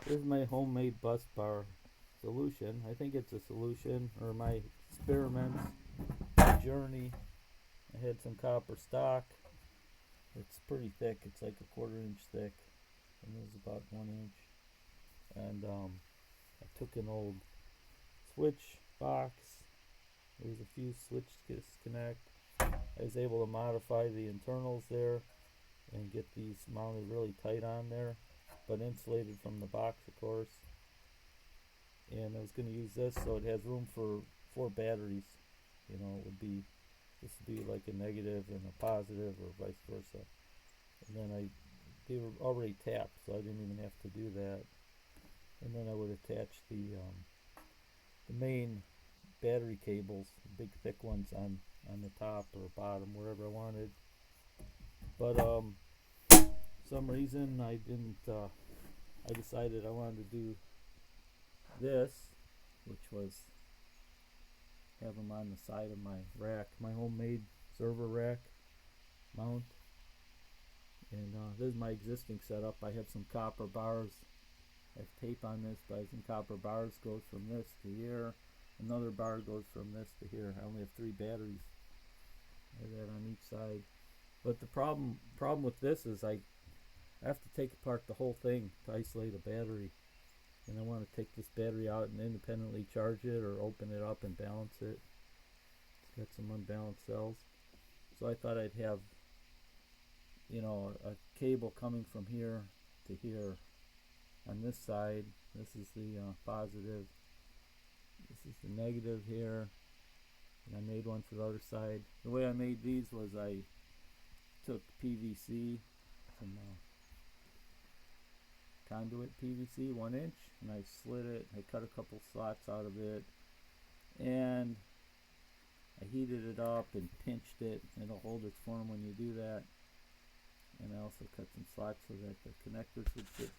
This is my homemade bus bar solution. I think it's a solution, or my experiments, journey. I had some copper stock. It's pretty thick. It's like a 1/4 inch thick, and it was about 1 inch. And I took an old switch box. There was a few switch disconnect. I was able to modify the internals there and get these mounted really tight on there, but insulated from the box, of course. And I was going to use this so it has room for 4 batteries. It would be, this would be like a negative and a positive, or vice versa. And then they were already tapped, so I didn't even have to do that. And then I would attach the main battery cables, big thick ones, on the top or bottom, wherever I wanted. But some reason I didn't. I decided I wanted to do this, which was have them on the side of my rack, my homemade server rack mount. And this is my existing setup. I have some copper bars. I have tape on this, but I have some copper bars. Goes from this to here. Another bar goes from this to here. I only have 3 batteries. I have that on each side. But the problem with this is I have to take apart the whole thing to isolate a battery. And I want to take this battery out and independently charge it, or open it up and balance it. It's got some unbalanced cells. So I thought I'd have, a cable coming from here to here. On this side, this is the positive. This is the negative here. And I made one for the other side. The way I made these was I took PVC, some conduit PVC, 1 inch, and I slid it. I cut a couple slots out of it, and I heated it up and pinched it. It'll hold its form when you do that. And I also cut some slots so that the connectors would fit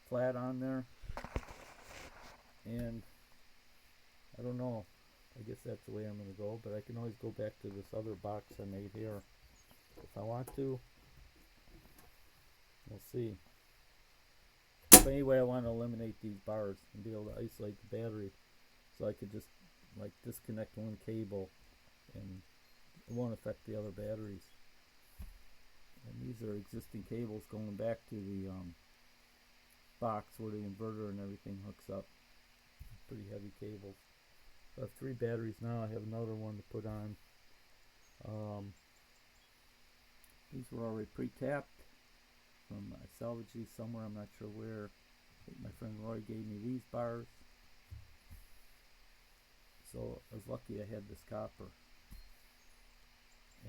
flat on there. And I don't know, I guess that's the way I'm going to go, but I can always go back to this other box I made here if I want to. We'll see. But anyway, I want to eliminate these bars and be able to isolate the battery, so I could just disconnect one cable and it won't affect the other batteries. And these are existing cables going back to the box where the inverter and everything hooks up. Pretty heavy cables. So I have 3 batteries now. I have another one to put on. These were already pre-tapped. I salvaged these somewhere, I'm not sure where. I think my friend Roy gave me these bars. So I was lucky I had this copper.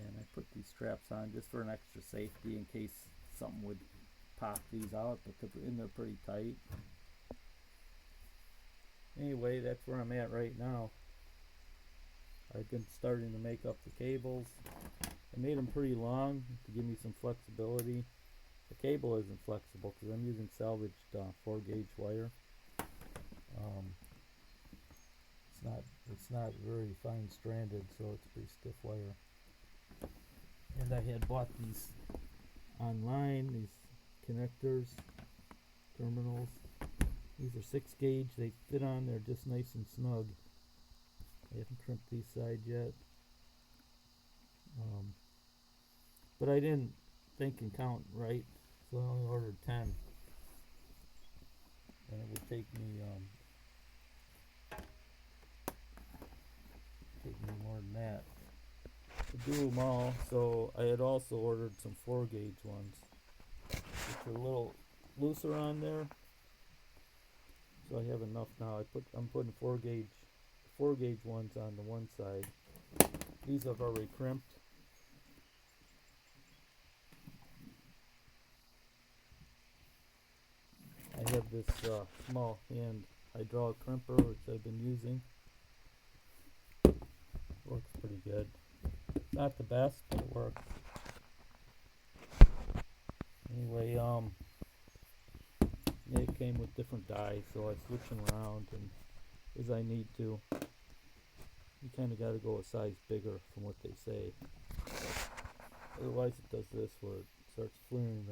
And I put these straps on just for an extra safety in case something would pop these out, but they're pretty tight. Anyway, that's where I'm at right now. I've been starting to make up the cables. I made them pretty long to give me some flexibility. The cable isn't flexible because I'm using salvaged 4-gauge wire. It's not very fine stranded, so it's pretty stiff wire. And I had bought these online, these connectors, terminals. These are 6-gauge. They fit on there just nice and snug. I haven't crimped these sides yet. But I didn't think and count right, so I only ordered 10. And it would take me more than that to do them all. So I had also ordered some 4-gauge ones, which are a little looser on there. So I have enough now. I'm putting 4-gauge ones on the one side. These I've already crimped. I have this small hand hydraulic crimper which I've been using. Works pretty good. Not the best, but it works. Anyway, it came with different dies, so I switch them around and as I need to. You kind of got to go a size bigger from what they say. Otherwise, it does this where it starts flaring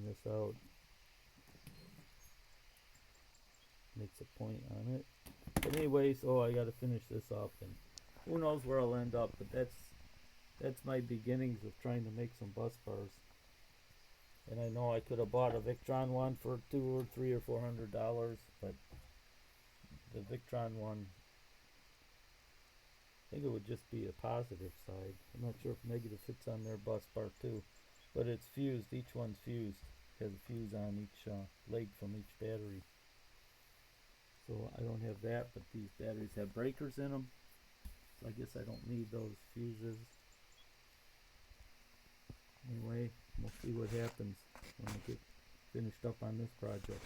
this out. makes a point on it. But anyways, I gotta finish this up, and who knows where I'll end up, but that's my beginnings of trying to make some bus bars. And I know I could have bought a Victron one for $200 or $300 or $400, but the Victron one, I think it would just be a positive side. I'm not sure if negative fits on their bus bar too, but it's fused. Each one's fused. It has a fuse on each leg from each battery. So I don't have that, but these batteries have breakers in them. So I guess I don't need those fuses. Anyway, we'll see what happens when I get finished up on this project.